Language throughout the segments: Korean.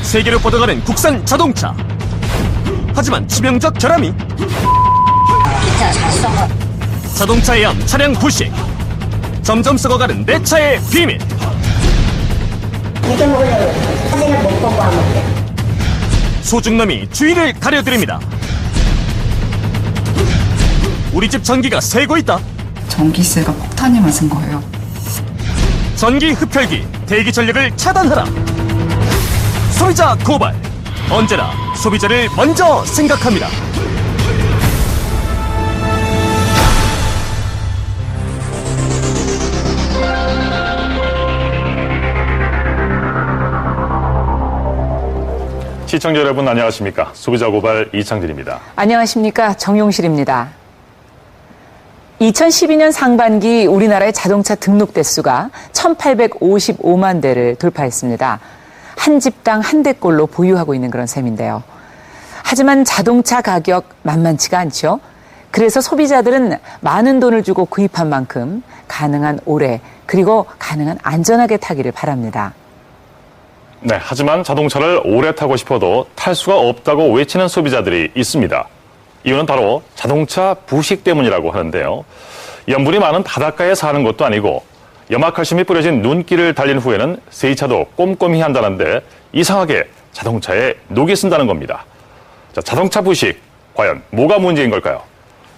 세계로 뻗어가는 국산 자동차. 하지만 치명적 결함이 자동차의 암, 차량 부식. 점점 썩어가는 내 차의 비밀. 이게 먹으려고 사진을 못 보고 하면 소중남이 주의를 가려드립니다. 우리 집 전기가 새고 있다. 전기세가 폭탄이 맞은 거예요. 전기 흡혈기, 대기 전력을 차단하라. 소비자 고발. 언제나 소비자를 먼저 생각합니다. 시청자 여러분 안녕하십니까? 소비자 고발 이창진입니다. 안녕하십니까? 정용실입니다. 2012년 상반기 우리나라의 자동차 등록 대수가 1,855만 대를 돌파했습니다. 한 집당 한 대꼴로 보유하고 있는 그런 셈인데요. 하지만 자동차 가격 만만치가 않죠. 그래서 소비자들은 많은 돈을 주고 구입한 만큼 가능한 오래 그리고 가능한 안전하게 타기를 바랍니다. 네, 하지만 자동차를 오래 타고 싶어도 탈 수가 없다고 외치는 소비자들이 있습니다. 이유는 바로 자동차 부식 때문이라고 하는데요. 염분이 많은 바닷가에 사는 것도 아니고 염화칼슘이 뿌려진 눈길을 달린 후에는 세차도 꼼꼼히 한다는데 이상하게 자동차에 녹이 쓴다는 겁니다. 자, 자동차 부식, 과연 뭐가 문제인 걸까요?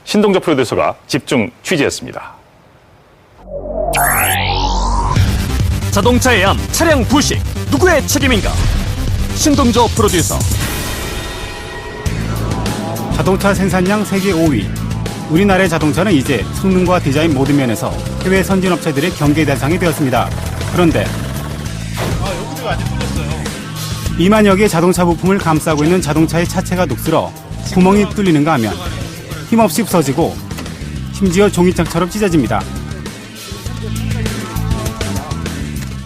신동조 프로듀서가 집중 취재했습니다. 자동차의 암, 차량 부식. 누구의 책임인가? 신동조 프로듀서. 자동차 생산량 세계 5위. 우리나라의 자동차는 이제 성능과 디자인 모든 면에서 해외 선진 업체들의 경계 대상이 되었습니다. 그런데 2만여 개의 자동차 부품을 감싸고 있는 자동차의 차체가 녹슬어 구멍이 뚫리는가 하면 힘없이 부서지고 심지어 종이장처럼 찢어집니다.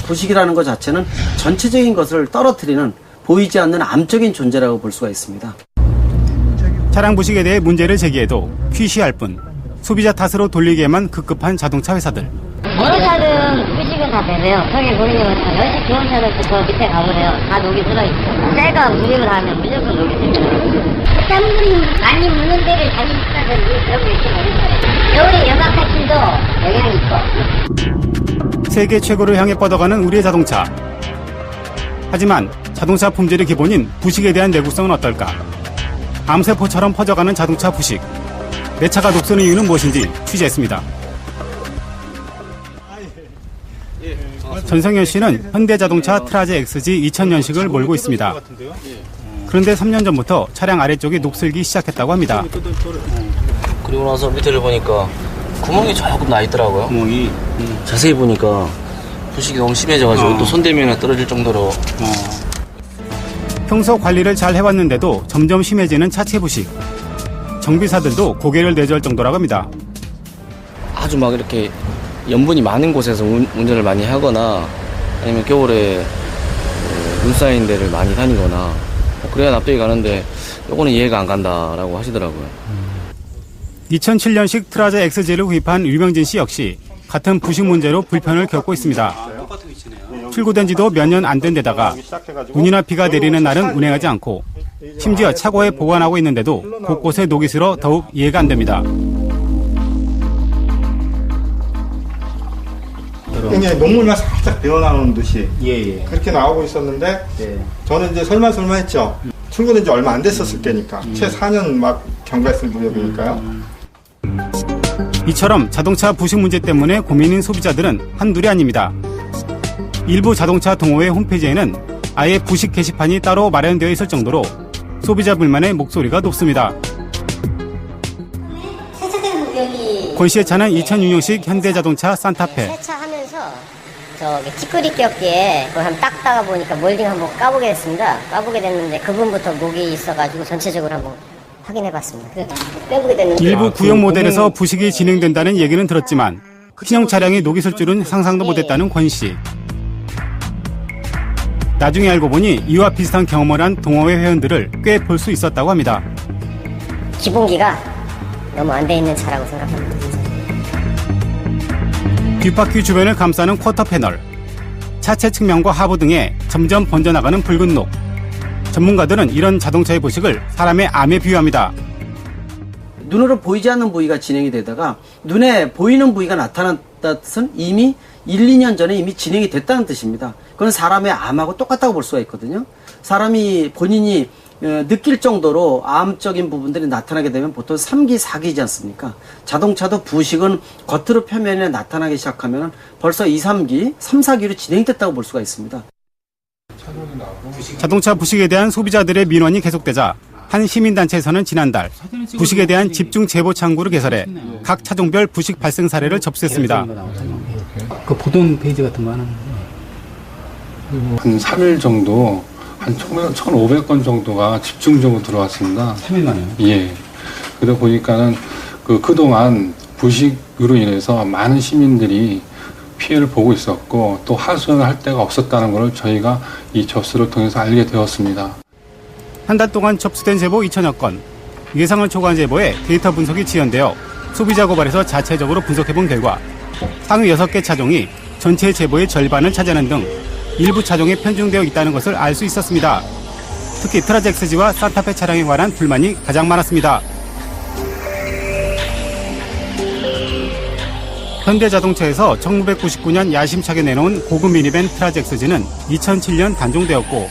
부식이라는 것 자체는 전체적인 것을 떨어뜨리는 보이지 않는 암적인 존재라고 볼 수가 있습니다. 차량 부식에 대해 문제를 제기해도 퀴시할 뿐 소비자 탓으로 돌리기에만 급급한 자동차 회사들. 어느 차든 부식은 다 되네요. 저기 보이는 연식 좋은 차들 저 밑에 가보세요. 다 녹이 들어있고 새가 무lim을 하면 무조건 녹이 들어요. 땀물이 많이 묻는 데를 다시 쓰다든지 그런 거 있으면 겨울에 염화칼슘도 영향이 있고. 세계 최고를 향해 뻗어가는 우리의 자동차. 하지만 자동차 품질의 기본인 부식에 대한 내구성은 어떨까? 암세포처럼 퍼져가는 자동차 부식. 내 차가 녹슬는 이유는 무엇인지 취재했습니다. 전성현 씨는 현대자동차 트라제 XG 2000년식을 몰고 있습니다. 그런데 3년 전부터 차량 아래쪽이 녹슬기 시작했다고 합니다. 그리고 나서 밑에를 보니까 구멍이 조금 나 있더라고요. 구멍이 자세히 보니까 부식이 너무 심해져가지고 또 손대면 떨어질 정도로. 평소 관리를 잘 해왔는데도 점점 심해지는 차체 부식. 정비사들도 고개를 내절 정도라고 합니다. 아주 막 이렇게 염분이 많은 곳에서 운전을 많이 하거나 아니면 겨울에 눈 쌓인 데를 많이 다니거나 그래야 납득이 가는데 요거는 이해가 안 간다라고 하시더라고요. 2007년식 트라제 XG를 구입한 유명진 씨 역시 같은 부식 문제로 불편을 겪고 있습니다. 출고된 지도 몇 년 안 된 데다가 눈이나 비가 내리는 날은 운행하지 않고 심지어 차고에 보관하고 있는데도 곳곳에 녹이 슬어 더욱 이해가 안 됩니다. 굉장히 녹물만 살짝 배어나오는 듯이 그렇게 나오고 있었는데 저는 이제 설마 했죠. 출고된 지 얼마 안 됐었을 때니까 채 4년 막 경과했을 무렵이니까요. 이처럼 자동차 부식 문제 때문에 고민인 소비자들은 한둘이 아닙니다. 일부 자동차 동호회 홈페이지에는 아예 부식 게시판이 따로 마련되어 있을 정도로 소비자 불만의 목소리가 높습니다. 권 씨의 차는 2006년식 현대자동차 산타페. 세차하면서 저기 찌끄리 꼈기에 그걸 한번 닦다가 보니까 몰딩 한번 까보게 됐습니다. 까보게 됐는데 그분부터 녹이 있어가지고 전체적으로 한번 확인해봤습니다. 빼보게 됐는데 일부 구형 모델에서 부식이 진행된다는 얘기는 들었지만 신형 차량이 녹이 슬 줄은 상상도 못했다는 권 씨. 나중에 알고 보니 이와 비슷한 경험을 한 동호회 회원들을 꽤 볼 수 있었다고 합니다. 기본기가 너무 안 돼 있는 차라고 생각합니다. 뒷바퀴 주변을 감싸는 쿼터 패널, 차체 측면과 하부 등에 점점 번져나가는 붉은 녹. 전문가들은 이런 자동차의 부식을 사람의 암에 비유합니다. 눈으로 보이지 않는 부위가 진행이 되다가 눈에 보이는 부위가 나타났다는 뜻은 이미 1, 2년 전에 이미 진행이 됐다는 뜻입니다. 그건 사람의 암하고 똑같다고 볼 수가 있거든요. 사람이 본인이 느낄 정도로 암적인 부분들이 나타나게 되면 보통 3기, 4기이지 않습니까? 자동차도 부식은 겉으로 표면에 나타나기 시작하면 벌써 2, 3기, 3, 4기로 진행됐다고 볼 수가 있습니다. 자동차 부식에 대한 소비자들의 민원이 계속되자 한 시민단체에서는 지난달 부식에 대한 집중 제보 창구를 개설해 각 차종별 부식 발생 사례를 접수했습니다. 그 보던 페이지 같은 거 하나. 한 3일 정도 한 1,500건 정도가 집중적으로 들어왔습니다. 3일 만에요? 예. 그러다 보니까는 그동안 부식으로 인해서 많은 시민들이 피해를 보고 있었고 또 하소연을 할 데가 없었다는 걸 저희가 이 접수를 통해서 알게 되었습니다. 한 달 동안 접수된 제보 2,000여 건, 예상을 초과한 제보에 데이터 분석이 지연되어 소비자 고발에서 자체적으로 분석해본 결과 상위 6개 차종이 전체 제보의 절반을 차지하는 등 일부 차종에 편중되어 있다는 것을 알 수 있었습니다. 특히 트라젝스지와 산타페 차량에 관한 불만이 가장 많았습니다. 현대자동차에서 1999년 야심차게 내놓은 고급 미니밴 트라젝스지는 2007년 단종되었고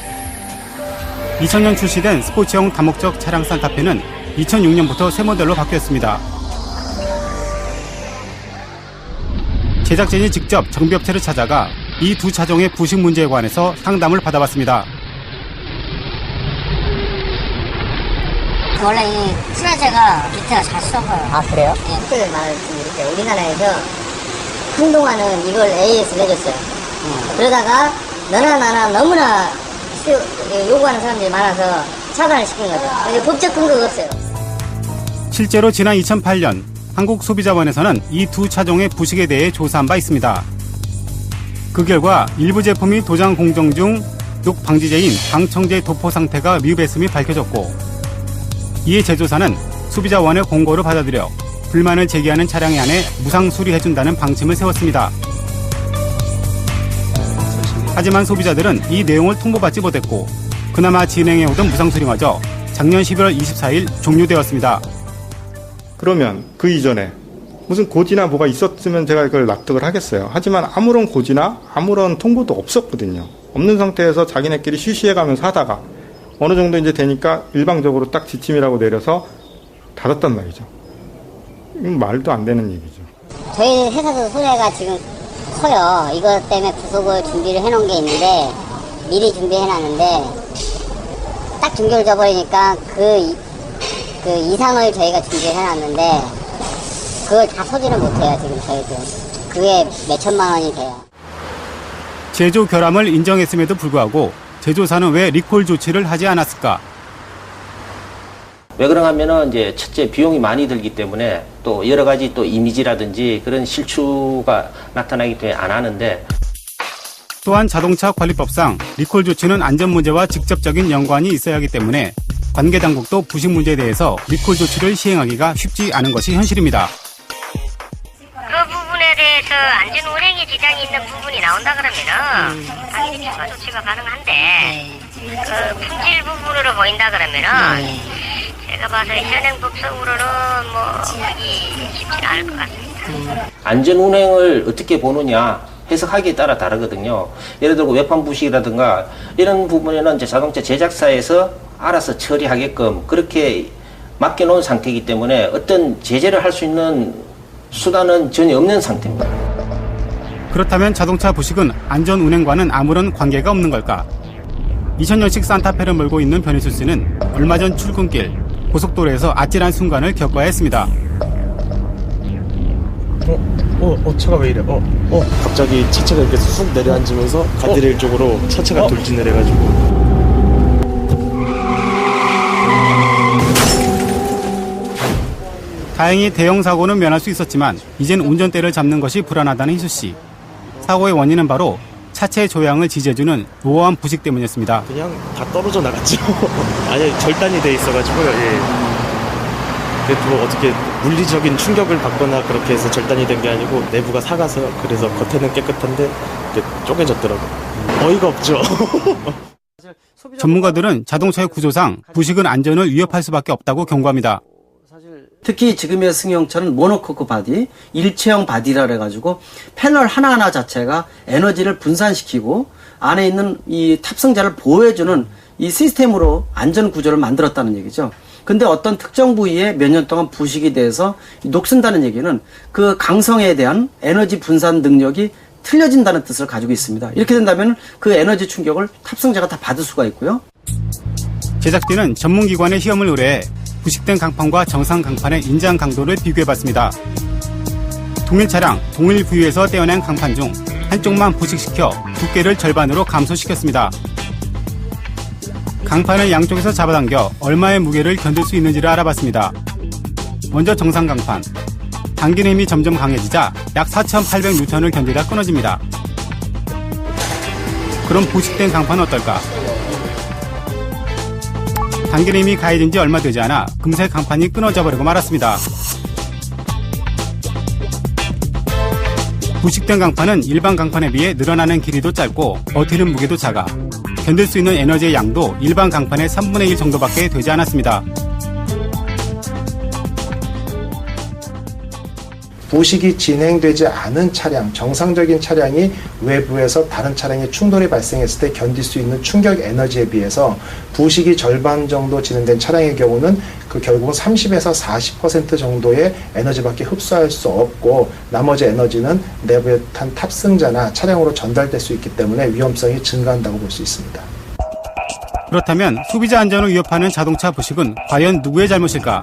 2000년 출시된 스포츠형 다목적 차량 산타페는 2006년부터 새 모델로 바뀌었습니다. 제작진이 직접 정비업체를 찾아가 이 두 차종의 부식 문제에 관해서 상담을 받아봤습니다. 원래 이 트라제가 밑에가 잘 썩어요. 아, 그래요? 네, 그 말씀드릴게요. 우리나라에서 한동안은 이걸 AS를 해줬어요. 그러다가 너나 나나 너무나 요구하는 사람들이 많아서 차단을 시킨 거죠. 근데 법적 근거가 없어요. 실제로 지난 2008년 한국소비자원에서는 이 두 차종의 부식에 대해 조사한 바 있습니다. 그 결과 일부 제품이 도장 공정 중 욕 방지제인 방청제 도포 상태가 미흡했음이 밝혀졌고 이에 제조사는 소비자원의 공고를 받아들여 불만을 제기하는 차량에 한해 무상 수리해준다는 방침을 세웠습니다. 하지만 소비자들은 이 내용을 통보받지 못했고 그나마 진행해오던 무상 수리마저 작년 11월 24일 종료되었습니다. 그러면 그 이전에 무슨 고지나 뭐가 있었으면 제가 이걸 납득을 하겠어요. 하지만 아무런 고지나 아무런 통보도 없었거든요. 없는 상태에서 자기네끼리 쉬쉬해가면서 하다가 어느 정도 이제 되니까 일방적으로 딱 지침이라고 내려서 닫았단 말이죠. 이건 말도 안 되는 얘기죠. 저희 회사도 손해가 지금 커요. 이것 때문에 부속을 준비를 해놓은 게 있는데 미리 준비해놨는데 딱 중결 져버리니까 그 이상을 저희가 준비해놨는데 그걸 다 소지를 못해요. 지금 저희도 그게 몇천만 원이 돼요. 제조 결함을 인정했음에도 불구하고 제조사는 왜 리콜 조치를 하지 않았을까? 왜 그런가 하면은 이제 첫째 비용이 많이 들기 때문에 또 여러 가지 또 이미지라든지 그런 실추가 나타나기 때문에 안 하는데 또한 자동차 관리법상 리콜 조치는 안전 문제와 직접적인 연관이 있어야 하기 때문에 관계 당국도 부식 문제에 대해서 리콜 조치를 시행하기가 쉽지 않은 것이 현실입니다. 그 부분에 대해서 안전 운행에 지장이 있는 부분이 나온다 그러면은 당연히 추가 조치가 가능한데 그 품질 부분으로 보인다 그러면은 제가 봐서 현행법상으로는 뭐 하기 쉽지는 않을 것 같습니다. 안전 운행을 어떻게 보느냐 해석하기에 따라 다르거든요. 예를 들고 외판 부식이라든가 이런 부분에는 이제 자동차 제작사에서 알아서 처리하게끔 그렇게 맡겨놓은 상태이기 때문에 어떤 제재를 할 수 있는 수단은 전혀 없는 상태입니다. 그렇다면 자동차 부식은 안전 운행과는 아무런 관계가 없는 걸까? 2000년식 산타페를 몰고 있는 변희수 씨는 얼마 전 출근길 고속도로에서 아찔한 순간을 겪어야 했습니다. 차가 왜 이래? 갑자기 차체가 이렇게 쑥 내려앉으면서 가드레일 쪽으로 차체가 돌진을 해가지고. 다행히 대형 사고는 면할 수 있었지만 이젠 운전대를 잡는 것이 불안하다는 희수 씨. 사고의 원인은 바로 차체 조향을 지지해주는 노후한 부식 때문이었습니다. 그냥 다 떨어져 나갔죠. 아니 절단이 돼 있어가지고요. 예. 그래도 어떻게 물리적인 충격을 받거나 그렇게 해서 절단이 된 게 아니고 내부가 삭아서 그래서 겉에는 깨끗한데 이렇게 쪼개졌더라고요. 어이가 없죠. 전문가들은 자동차의 구조상 부식은 안전을 위협할 수밖에 없다고 경고합니다. 특히 지금의 승용차는 모노코크 바디, 일체형 바디라 그래가지고 패널 하나하나 자체가 에너지를 분산시키고 안에 있는 이 탑승자를 보호해주는 이 시스템으로 안전 구조를 만들었다는 얘기죠. 근데 어떤 특정 부위에 몇 년 동안 부식이 돼서 녹슨다는 얘기는 그 강성에 대한 에너지 분산 능력이 틀려진다는 뜻을 가지고 있습니다. 이렇게 된다면 그 에너지 충격을 탑승자가 다 받을 수가 있고요. 제작진은 전문기관의 시험을 의뢰해 부식된 강판과 정상 강판의 인장 강도를 비교해봤습니다. 동일 차량, 동일 부위에서 떼어낸 강판 중 한쪽만 부식시켜 두께를 절반으로 감소시켰습니다. 강판을 양쪽에서 잡아당겨 얼마의 무게를 견딜 수 있는지를 알아봤습니다. 먼저 정상 강판. 당기는 힘이 점점 강해지자 약 4,800N을 견디다 끊어집니다. 그럼 부식된 강판은 어떨까? 당기는 힘이 가해진 지 얼마 되지 않아 금세 강판이 끊어져 버리고 말았습니다. 부식된 강판은 일반 강판에 비해 늘어나는 길이도 짧고 버티는 무게도 작아 견딜 수 있는 에너지의 양도 일반 강판의 3분의 1 정도밖에 되지 않았습니다. 부식이 진행되지 않은 차량, 정상적인 차량이 외부에서 다른 차량에 충돌이 발생했을 때 견딜 수 있는 충격 에너지에 비해서 부식이 절반 정도 진행된 차량의 경우는 그 결국은 30에서 40% 정도의 에너지밖에 흡수할 수 없고 나머지 에너지는 내부에 탄 탑승자나 차량으로 전달될 수 있기 때문에 위험성이 증가한다고 볼 수 있습니다. 그렇다면 소비자 안전을 위협하는 자동차 부식은 과연 누구의 잘못일까?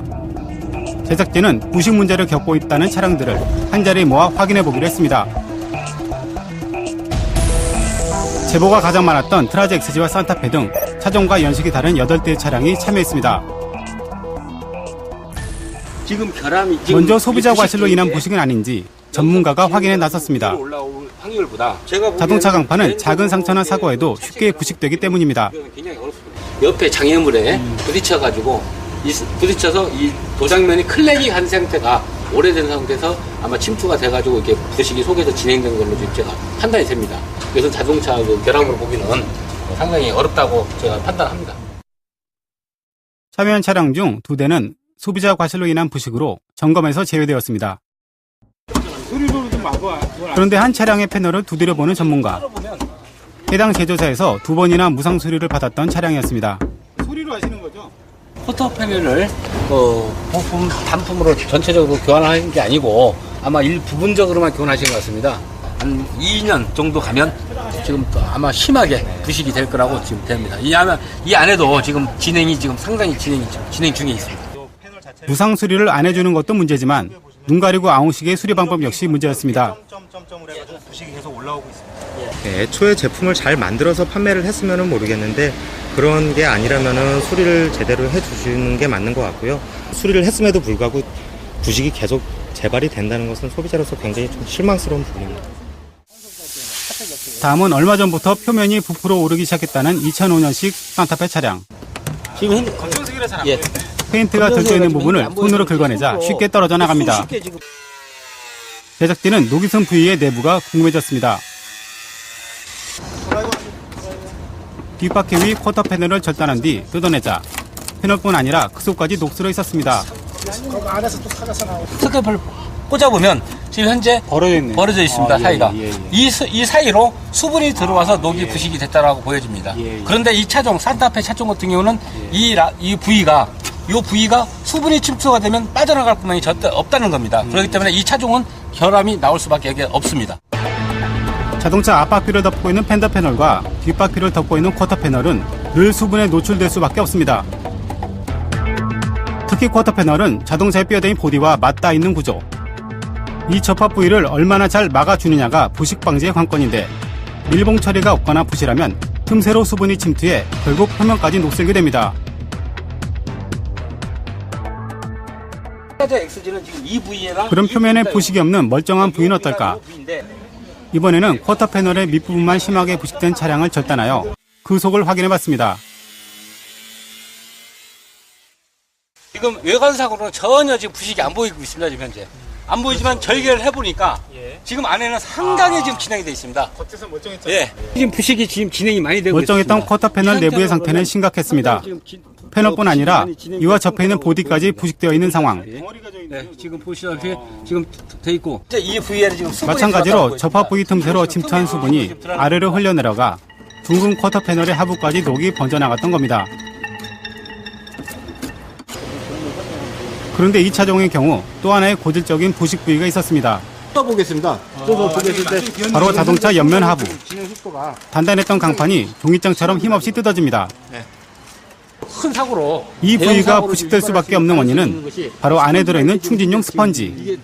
제작진은 부식 문제를 겪고 있다는 차량들을 한자리에 모아 확인해보기로 했습니다. 제보가 가장 많았던 트라즈 XG와 산타페 등 차종과 연식이 다른 8대의 차량이 참여했습니다. 지금 결함이 먼저 소비자 과실로 인한 부식은 아닌지 전문가가 확인에 나섰습니다. 자동차 강판은 작은 상처나 사고에도 쉽게 부식되기 때문입니다. 옆에 장애물에 부딪혀가지고 부딪혀서 이 도장면이 클랙이 한 상태가 오래된 상태에서 아마 침투가 돼가지고 이렇게 부식이 속에서 진행된 걸로 제가 판단이 됩니다. 그래서 자동차 결함으로 보기는 상당히 어렵다고 제가 판단합니다. 참여한 차량 중 2대는 소비자 과실로 인한 부식으로 점검에서 제외되었습니다. 그런데 한 차량의 패널을 두드려 보는 전문가. 해당 제조사에서 2번이나 무상 수리를 받았던 차량이었습니다. 수리로 하시는 거죠? 포터 패널을 부품 단품으로 전체적으로 교환하는 게 아니고 아마 부분적으로만 교환하신 것 같습니다. 한 2년 정도 가면 지금 또 아마 심하게 부식이 될 거라고 지금 됩니다. 이 안에도 지금 상당히 진행 중에 있습니다. 무상 수리를 안 해주는 것도 문제지만 눈 가리고 아웅식의 수리 방법 역시 문제였습니다. 애초에 제품을 잘 만들어서 판매를 했으면 모르겠는데 그런 게 아니라면은 수리를 제대로 해주시는 게 맞는 것 같고요. 수리를 했음에도 불구하고 부식이 계속 재발이 된다는 것은 소비자로서 굉장히 좀 실망스러운 부분입니다. 다음은 얼마 전부터 표면이 부풀어 오르기 시작했다는 2005년식 산타페 차량. 지금 검정색이라 잘 안 보이네. 페인트가 들떠있는 부분을 손으로 긁어내자 쉽게 떨어져 나갑니다. 제작진은 녹이 쓴 부위의 내부가 궁금해졌습니다. 뒷바퀴 위 쿼터 패널을 절단한 뒤 뜯어내자 패널뿐 아니라 그 속까지 녹슬어 있었습니다. 스크랩을 꽂아보면 지금 현재 벌어져 있습니다. 사이가. 이 사이로 수분이 들어와서 녹이 부식이 됐다라고 보여집니다. 그런데 이 차종 산타페 차종 같은 경우는 이 부위가 수분이 침투가 되면 빠져나갈 뿐만이 절대 없다는 겁니다. 그렇기 때문에 이 차종은 결함이 나올 수밖에 없습니다. 자동차 앞바퀴를 덮고 있는 펜더 패널과 뒷바퀴를 덮고 있는 쿼터 패널은 늘 수분에 노출될 수밖에 없습니다. 특히 쿼터 패널은 자동차의 뼈대인 보디와 맞닿아 있는 구조. 이 접합 부위를 얼마나 잘 막아주느냐가 부식 방지의 관건인데 밀봉 처리가 없거나 부실하면 틈새로 수분이 침투해 결국 표면까지 녹슬게 됩니다. 그럼 표면에 부식이 없는 멀쩡한 부위는 어떨까? 이번에는 쿼터 패널의 밑부분만 심하게 부식된 차량을 절단하여 그 속을 확인해봤습니다. 지금 외관상으로는 전혀 지금 부식이 안 보이고 있습니다. 지금 현재. 안 보이지만 절개를 해보니까 지금 안에는 상당히 지금 진행이 되어 있습니다. 겉에서 멀쩡했잖아요. 예. 지금 부식이 지금 진행이 많이 되고 멀쩡했던 있습니다. 쿼터 패널 내부의 상태는 심각했습니다. 패널뿐 아니라 이와 접해 있는 보디까지 부식되어 있는 상황. 네, 지금 보시다시피 지금 돼 있고 이제 이 부위에는 지금 수분이 마찬가지로 들어가고 접합 부위 틈새로 침투한 수분이 아래로 흘러내려가 둥근 쿼터 패널의 하부까지 녹이 번져나갔던 겁니다. 그런데 이 차종의 경우 또 하나의 고질적인 부식 부위가 있었습니다. 보겠습니다. 바로 자동차 옆면 하부. 단단했던 강판이 종이장처럼 힘없이 뜯어집니다. 큰 사고로 이 부위가 부식될 수밖에 없는 원인은 바로 안에 들어있는 충진용 스펀지.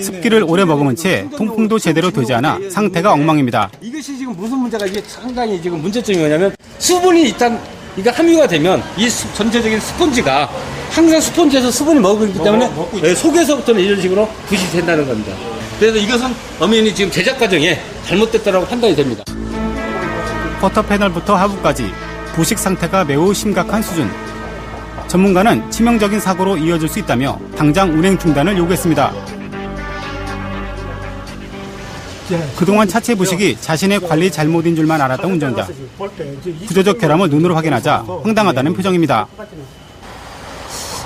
습기를 오래 머금은 채 통풍도 제대로 되지 않아 상태가 엉망입니다. 이것이 지금 무슨 문제가 이게 상당히 지금 문제점이 뭐냐면 수분이 일단 이게 함유가 되면 이 전체적인 스펀지가 항상 스펀지에서 수분이 머금기 때문에 속에서부터는 이런 식으로 부식이 된다는 겁니다. 그래서 이것은 엄연히 지금 제작 과정에 잘못됐다고 판단이 됩니다. 쿼터 패널부터 하부까지 부식 상태가 매우 심각한 수준. 전문가는 치명적인 사고로 이어질 수 있다며 당장 운행 중단을 요구했습니다. 그동안 차체 부식이 자신의 관리 잘못인 줄만 알았던 운전자. 구조적 결함을 눈으로 확인하자 황당하다는 표정입니다.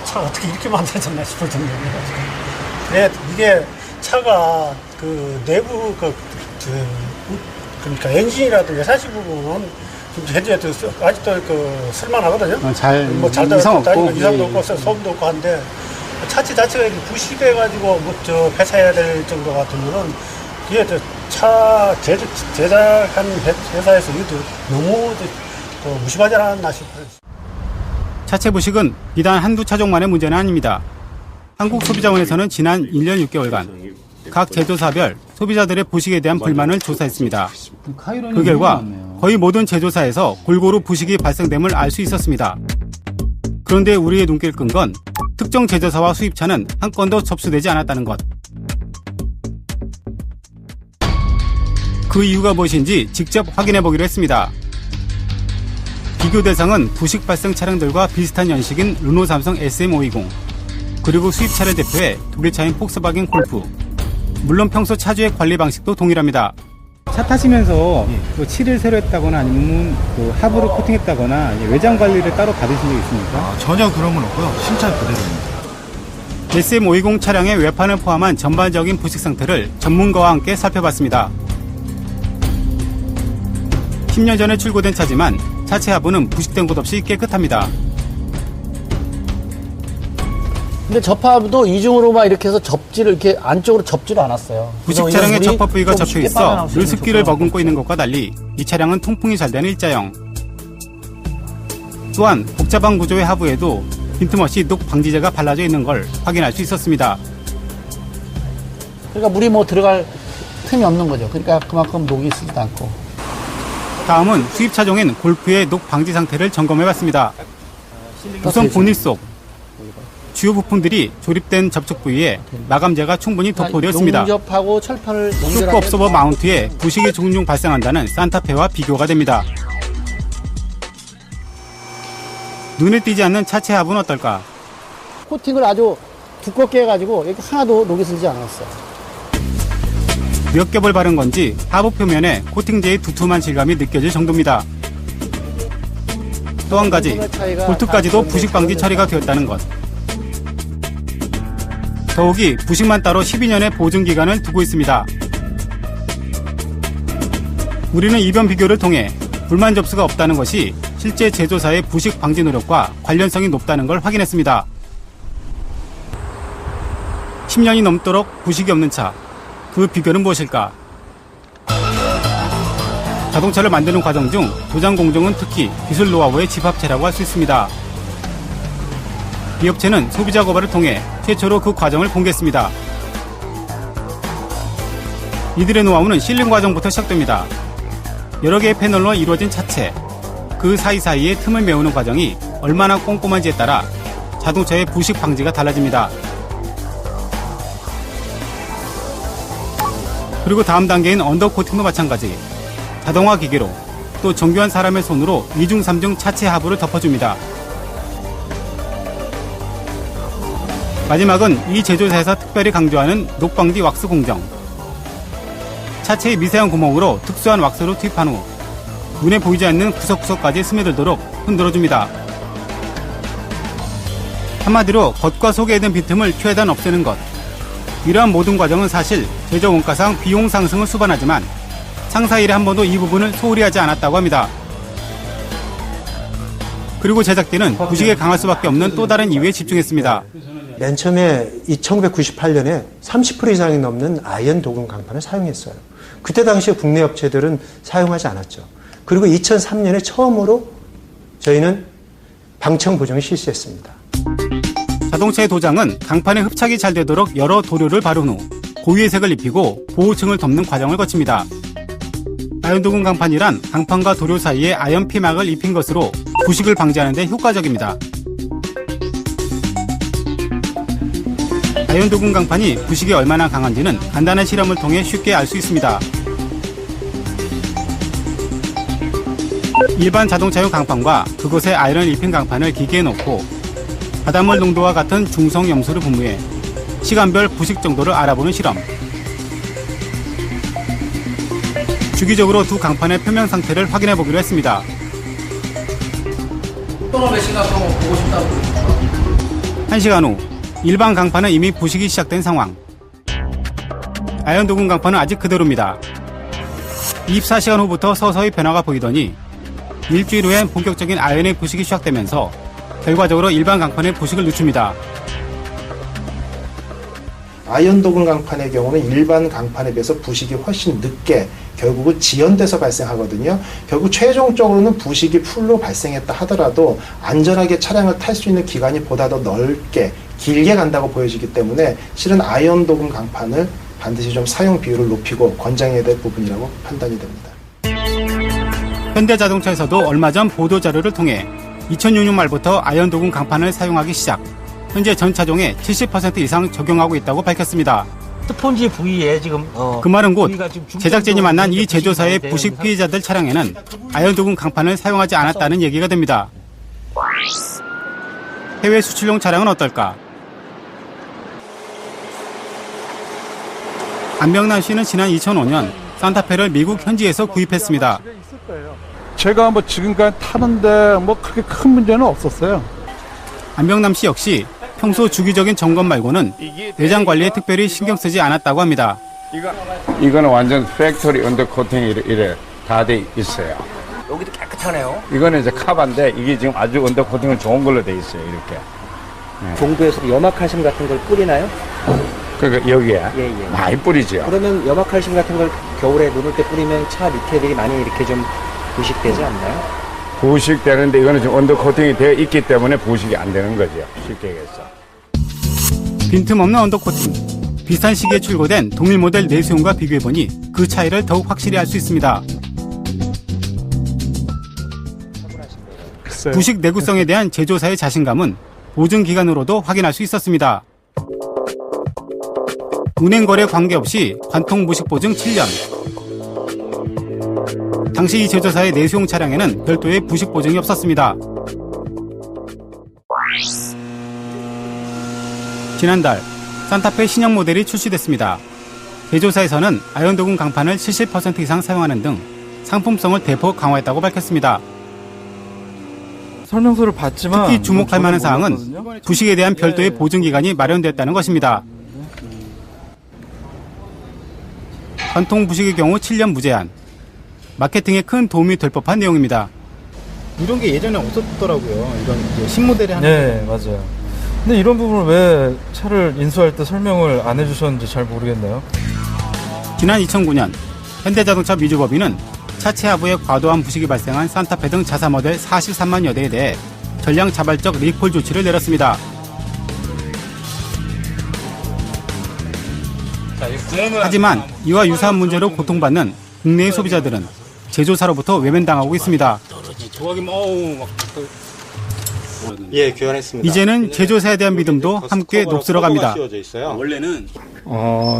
차 어떻게 이렇게 만들어졌나 싶을 정도예요. 이게 차가 그 내부 그러니까 엔진이라든가 샤시 부분은 현재 아직도 쓸만하거든요. 잘 이상 없고 이상도 없고 소음도 없고 한데 차체 자체가 부식돼가지고 폐차해야 될 정도 같으면은 이게 차 제작한 회사에서 이것도 너무 무심하지 않았나 싶어요. 차체 부식은 비단 한두 차종만의 문제는 아닙니다. 한국소비자원에서는 지난 1년 6개월간 각 제조사별 소비자들의 부식에 대한 불만을 조사했습니다. 그 결과 거의 모든 제조사에서 골고루 부식이 발생됨을 알 수 있었습니다. 그런데 우리의 눈길을 끈 건 특정 제조사와 수입차는 한 건도 접수되지 않았다는 것. 그 이유가 무엇인지 직접 확인해 보기로 했습니다. 비교 대상은 부식 발생 차량들과 비슷한 연식인 르노 삼성 SM520, 그리고 수입차를 대표해 독일차인 폭스바겐 골프. 물론 평소 차주의 관리 방식도 동일합니다. 차 타시면서 칠을 새로 했다거나 아니면 하부를 코팅했다거나 외장 관리를 따로 받으신 적 있습니까? 전혀 그런 건 없고요. 신차 그대로입니다. SM520 차량의 외판을 포함한 전반적인 부식 상태를 전문가와 함께 살펴봤습니다. 10년 전에 출고된 차지만 차체 하부는 부식된 곳 없이 깨끗합니다. 근데 접합도 이중으로 막 이렇게 해서 접지를 이렇게 안쪽으로 접지도 않았어요. 부식 차량의 접합 부위가 접혀 있어 늘 습기를 머금고 있는 것과 달리 이 차량은 통풍이 잘 되는 일자형. 또한 복잡한 구조의 하부에도 빈틈없이 녹 방지제가 발라져 있는 걸 확인할 수 있었습니다. 그러니까 물이 들어갈 틈이 없는 거죠. 그러니까 그만큼 녹이 쓰지도 않고. 다음은 수입 차종인 골프의 녹 방지 상태를 점검해봤습니다. 우선 보닛 속 주요 부품들이 조립된 접촉 부위에 마감재가 충분히 도포되었습니다. 용접하고 철판을 쇼크 업소버 마운트에 부식이 종종 발생한다는 산타페와 비교가 됩니다. 눈에 띄지 않는 차체 하부는 어떨까? 코팅을 아주 두껍게 해가지고 이렇게 하나도 녹이 슬지 않았어요. 몇 겹을 바른 건지 하부 표면에 코팅제의 두툼한 질감이 느껴질 정도입니다. 또 한 가지, 볼트까지도 부식 방지 처리가 되었다는 것. 더욱이 부식만 따로 12년의 보증 기간을 두고 있습니다. 우리는 이변 비교를 통해 불만 접수가 없다는 것이 실제 제조사의 부식 방지 노력과 관련성이 높다는 걸 확인했습니다. 10년이 넘도록 부식이 없는 차, 그 비결은 무엇일까? 자동차를 만드는 과정 중 도장 공정은 특히 기술 노하우의 집합체라고 할 수 있습니다. 이 업체는 소비자 고발을 통해 최초로 그 과정을 공개했습니다. 이들의 노하우는 실링 과정부터 시작됩니다. 여러 개의 패널로 이루어진 차체, 그 사이사이에 틈을 메우는 과정이 얼마나 꼼꼼한지에 따라 자동차의 부식 방지가 달라집니다. 그리고 다음 단계인 언더코팅도 마찬가지. 자동화 기계로 또 정교한 사람의 손으로 2중 3중 차체 하부를 덮어줍니다. 마지막은 이 제조사에서 특별히 강조하는 녹방지 왁스 공정. 차체의 미세한 구멍으로 특수한 왁스로 투입한 후 눈에 보이지 않는 구석구석까지 스며들도록 흔들어줍니다. 한마디로 겉과 속에 있는 빈틈을 최대한 없애는 것. 이러한 모든 과정은 사실 제조 원가상 비용 상승을 수반하지만 상사 일에 한 번도 이 부분을 소홀히 하지 않았다고 합니다. 그리고 제작진은 부식에 강할 수밖에 없는 또 다른 이유에 집중했습니다. 맨 처음에 1998년에 30% 이상이 넘는 아연 도금 강판을 사용했어요. 그때 당시에 국내 업체들은 사용하지 않았죠. 그리고 2003년에 처음으로 저희는 방청 보정을 실시했습니다. 자동차의 도장은 강판에 흡착이 잘 되도록 여러 도료를 바른 후 고유의 색을 입히고 보호층을 덮는 과정을 거칩니다. 아연도금 강판이란 강판과 도료 사이에 아연 피막을 입힌 것으로 부식을 방지하는 데 효과적입니다. 아연도금 강판이 부식이 얼마나 강한지는 간단한 실험을 통해 쉽게 알 수 있습니다. 일반 자동차용 강판과 그곳에 아연을 입힌 강판을 기계에 넣고 바닷물 농도와 같은 중성 염소를 분무해 시간별 부식 정도를 알아보는 실험. 주기적으로 두 강판의 표면 상태를 확인해 보기로 했습니다. 또 몇 시간 동안 보고 싶다고. 1시간 후 일반 강판은 이미 부식이 시작된 상황. 아연도금 강판은 아직 그대로입니다. 24시간 후부터 서서히 변화가 보이더니 일주일 후엔 본격적인 아연의 부식이 시작되면서 결과적으로 일반 강판의 부식을 늦춥니다. 아연도금 강판의 경우는 일반 강판에 비해서 부식이 훨씬 늦게 결국은 지연돼서 발생하거든요. 결국 최종적으로는 부식이 풀로 발생했다 하더라도 안전하게 차량을 탈 수 있는 기간이 보다 더 넓게 길게 간다고 보여지기 때문에 실은 아연도금 강판을 반드시 좀 사용 비율을 높이고 권장해야 될 부분이라고 판단이 됩니다. 현대자동차에서도 얼마 전 보도자료를 통해 2006년 말부터 아연도금 강판을 사용하기 시작. 현재 전 차종에 70% 이상 적용하고 있다고 밝혔습니다. 스폰지 부위에 지금 그 말은 곧 제작진이 만난 이 제조사의 부식 피해자들 차량에는 아연도금 강판을 사용하지 않았다는 얘기가 됩니다. 해외 수출용 차량은 어떨까? 안병남 씨는 지난 2005년 산타페를 미국 현지에서 구입했습니다. 제가 뭐 지금까지 타는데 뭐 그렇게 큰 문제는 없었어요. 안병남 씨 역시 평소 주기적인 점검 말고는 내장 관리에 특별히 신경 쓰지 않았다고 합니다. 이거는 완전 팩토리 언더코팅이 이래 다 돼 있어요. 여기도 깨끗하네요. 이거는 이제 카바인데 이게 지금 아주 언더코팅은 좋은 걸로 돼 있어요. 이렇게. 네. 정부에서 염화칼슘 같은 걸 뿌리나요? 그러니까 여기에 예. 많이 뿌리죠. 그러면 염화칼슘 같은 걸 겨울에 눈 올 때 뿌리면 차 밑에들이 많이 이렇게 좀 부식되지 않나요? 부식되는데 이거는 지금 언더코팅이 되어 있기 때문에 부식이 안 되는 거죠. 쉽게 얘기해서. 빈틈없는 언더코팅. 비슷한 시기에 출고된 동일 모델 내수용과 비교해보니 그 차이를 더욱 확실히 알 수 있습니다. 부식 내구성에 대한 제조사의 자신감은 보증 기간으로도 확인할 수 있었습니다. 운행거래 관계없이 관통 부식 보증 7년. 당시 이 제조사의 내수용 차량에는 별도의 부식 보증이 없었습니다. 지난달 산타페 신형 모델이 출시됐습니다. 제조사에서는 아연도금 강판을 70% 이상 사용하는 등 상품성을 대폭 강화했다고 밝혔습니다. 설명서를 봤지만 특히 주목할 만한 사항은 부식에 대한 별도의 보증기간이 마련됐다는 것입니다. 관통 부식의 경우 7년 무제한. 마케팅에 큰 도움이 될 법한 내용입니다. 이런 게 예전에 없었더라고요. 이런 이제 신모델이 하는. 네, 맞아요. 근데 이런 부분을 왜 차를 인수할 때 설명을 안 해주셨는지 잘 모르겠네요. 지난 2009년 현대자동차 미주법인은 차체 하부에 과도한 부식이 발생한 산타페 등 자사 모델 43만여 대에 대해 전량 자발적 리콜 조치를 내렸습니다. 하지만 이와 유사한 문제로 고통받는 국내의 소비자들은 제조사로부터 외면당하고 있습니다. 예, 교환했습니다. 이제는 제조사에 대한 믿음도 함께 녹슬어갑니다. 원래는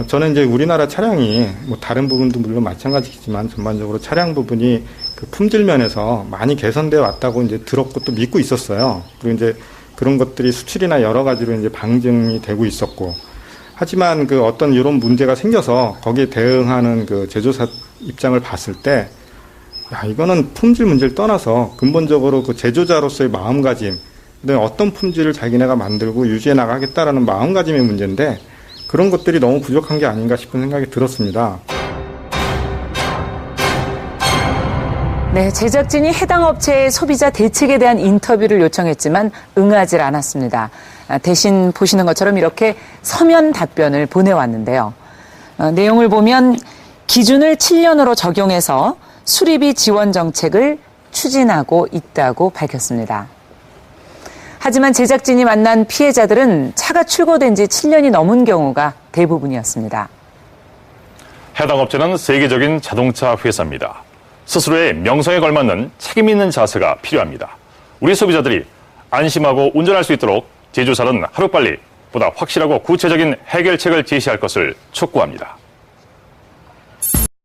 저는 이제 우리나라 차량이 뭐 다른 부분도 물론 마찬가지지만 전반적으로 차량 부분이 그 품질 면에서 많이 개선되어 왔다고 이제 들었고 또 믿고 있었어요. 그리고 이제 그런 것들이 수출이나 여러 가지로 이제 방증이 되고 있었고, 하지만 그 어떤 이런 문제가 생겨서 거기에 대응하는 그 제조사 입장을 봤을 때, 야, 이거는 품질 문제를 떠나서 근본적으로 그 제조자로서의 마음가짐, 그다음에 어떤 품질을 자기네가 만들고 유지해 나가겠다라는 마음가짐의 문제인데, 그런 것들이 너무 부족한 게 아닌가 싶은 생각이 들었습니다. 네, 제작진이 해당 업체의 소비자 대책에 대한 인터뷰를 요청했지만 응하지 않았습니다. 대신 보시는 것처럼 이렇게 서면 답변을 보내왔는데요. 내용을 보면 기준을 7년으로 적용해서 수리비 지원 정책을 추진하고 있다고 밝혔습니다. 하지만 제작진이 만난 피해자들은 차가 출고된 지 7년이 넘은 경우가 대부분이었습니다. 해당 업체는 세계적인 자동차 회사입니다. 스스로의 명성에 걸맞는 책임 있는 자세가 필요합니다. 우리 소비자들이 안심하고 운전할 수 있도록 제조사는 하루빨리 보다 확실하고 구체적인 해결책을 제시할 것을 촉구합니다.